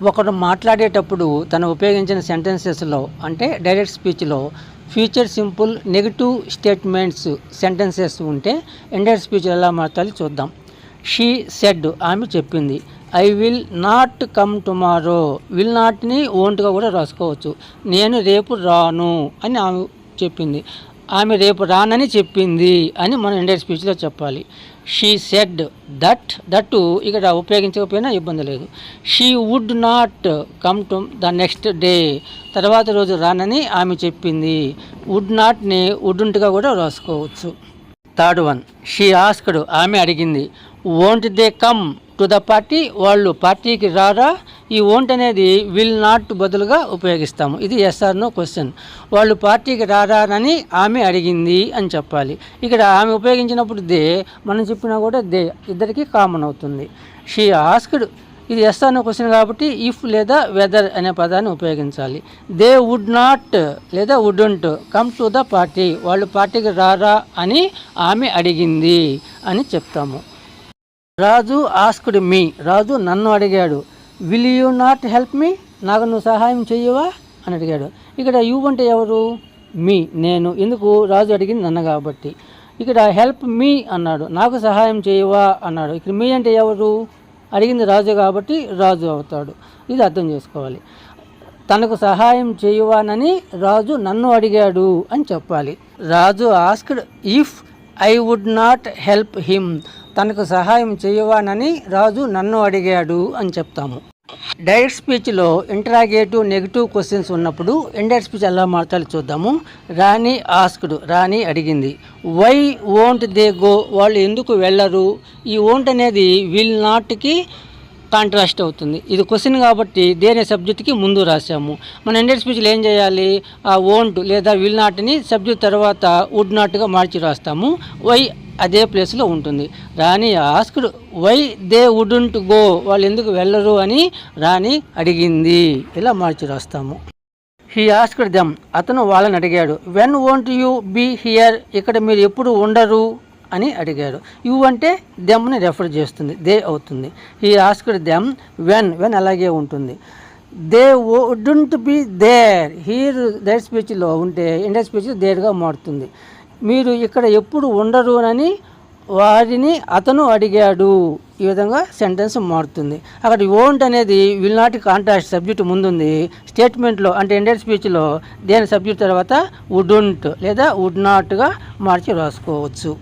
ఒకరు మాట్లాడేటప్పుడు తను ఉపయోగించిన సెంటెన్సెస్లో అంటే డైరెక్ట్ స్పీచ్లో future simple negative statements sentences ఉంటే ఇండైరెక్ట్ స్పీచ్ ఎలా మార్చాలి చూద్దాం. షీ సెడ్, ఆమె చెప్పింది. I will not come tomorrow, will నాట్ని ఓంట్గా కూడా రాసుకోవచ్చు. నేను రేపు రాను అని ఆమె చెప్పింది. ఆమె రేపు రానని చెప్పింది అని మనం ఇండైరెక్ట్ స్పీచ్లో చెప్పాలి. షీ సెడ్ దట్ ఇక్కడ ఉపయోగించకపోయినా ఇబ్బంది లేదు. She would not come to the next day, తర్వాత రోజు రానని ఆమె చెప్పింది. వుడ్ నాట్ని వుడ్ంట్గా కూడా రాసుకోవచ్చు. థర్డ్ వన్, షీ ఆస్క్డ్, ఆమె అడిగింది. Won't they come to the party, వాళ్ళు పార్టీకి రారా. ఈ వోంట్ అనేది విల్ నాట్ బదులుగా ఉపయోగిస్తాము. ఇది ఎస్ఆర్ నో క్వశ్చన్. వాళ్ళు పార్టీకి రారానని ఆమె అడిగింది అని చెప్పాలి. ఇక్కడ ఆమె ఉపయోగించినప్పుడు దే, మనం చెప్పినా కూడా దే, ఇద్దరికి కామన్ అవుతుంది. షీ ఆస్క్డ్, ఇది ఎస్ఆర్ నో క్వశ్చన్ కాబట్టి ఇఫ్ లేదా వెదర్ అనే పదాన్ని ఉపయోగించాలి. దే వుడ్ నాట్ లేదా wouldn't come to the party, వాళ్ళు పార్టీకి రారా అని ఆమె అడిగింది అని చెప్తాము. రాజు ఆస్క్డ్ మీ, రాజు నన్ను అడిగాడు. Will you not help me, నాకు నువ్వు సహాయం చెయ్యవా అని అడిగాడు. ఇక్కడ యూ అంటే ఎవరు? మీ, నేను. ఎందుకు? రాజు అడిగింది నన్ను కాబట్టి. ఇక్కడ హెల్ప్ మీ అన్నాడు, నాకు సహాయం చేయవా అన్నాడు. ఇక్కడ మీ అంటే ఎవరు? అడిగింది రాజు కాబట్టి రాజు అవుతాడు. ఇది అర్థం చేసుకోవాలి. తనకు సహాయం చేయవానని రాజు నన్ను అడిగాడు అని చెప్పాలి. Raju asked if I would not help him, తనకు సహాయం చేయవానని రాజు నన్ను అడిగాడు అని చెప్తాము. డైరెక్ట్ స్పీచ్లో ఇంటరాగేటివ్ నెగిటివ్ క్వశ్చన్స్ ఉన్నప్పుడు ఇండైరెక్ట్ స్పీచ్ ఎలా మార్చాలి చూద్దాము. రాణి ఆస్క్డ్, రాణి అడిగింది. వై వోంట్ దే గో, వాళ్ళు ఎందుకు వెళ్ళరు. ఈ వోంట్ అనేది విల్ నాట్కి కాంట్రాస్ట్ అవుతుంది. ఇది క్వశ్చన్ కాబట్టి దేని సబ్జెక్ట్కి ముందు రాసాము. మన ఇండైరెక్ట్ స్పీచ్లో ఏం చేయాలి? ఆ వోంట్ లేదా విల్ నాట్ని సబ్జెక్ట్ తర్వాత వుడ్ నాట్గా మార్చి రాస్తాము. వై అదే ప్లేస్లో ఉంటుంది. Rani asked why they wouldn't go, వాళ్ళు ఎందుకు వెళ్ళరు అని రాణి అడిగింది. ఇలా మార్చి రాస్తాము. హీ ఆస్క్డ్ దెమ్, అతను వాళ్ళని అడిగాడు. When won't you be here, ఇక్కడ మీరు ఎప్పుడు ఉండరు అని అడిగాడు. యూ అంటే దెమ్ని రెఫర్ చేస్తుంది, దే అవుతుంది. హీ ఆస్క్డ్ దెమ్ వెన్ అలాగే ఉంటుంది. They wouldn't be there, here direct స్పీచ్లో ఉంటే ఇండైరెక్ట్ స్పీచ్ దేర్గా మారుతుంది. మీరు ఇక్కడ ఎప్పుడు ఉండరు అని వారిని అతను అడిగాడు. ఈ విధంగా సెంటెన్స్ మారుతుంది. అక్కడ వోంట్ అనేది విల్ నాట్ కాంట్రాస్ట్ సబ్జెక్ట్ ముందుంది. స్టేట్మెంట్లో అంటే ఇండైరెక్ట్ స్పీచ్లో దేని సబ్జెక్ట్ తర్వాత వుడెంట్ లేదా వుడ్ నాట్గా మార్చి రాసుకోవచ్చు.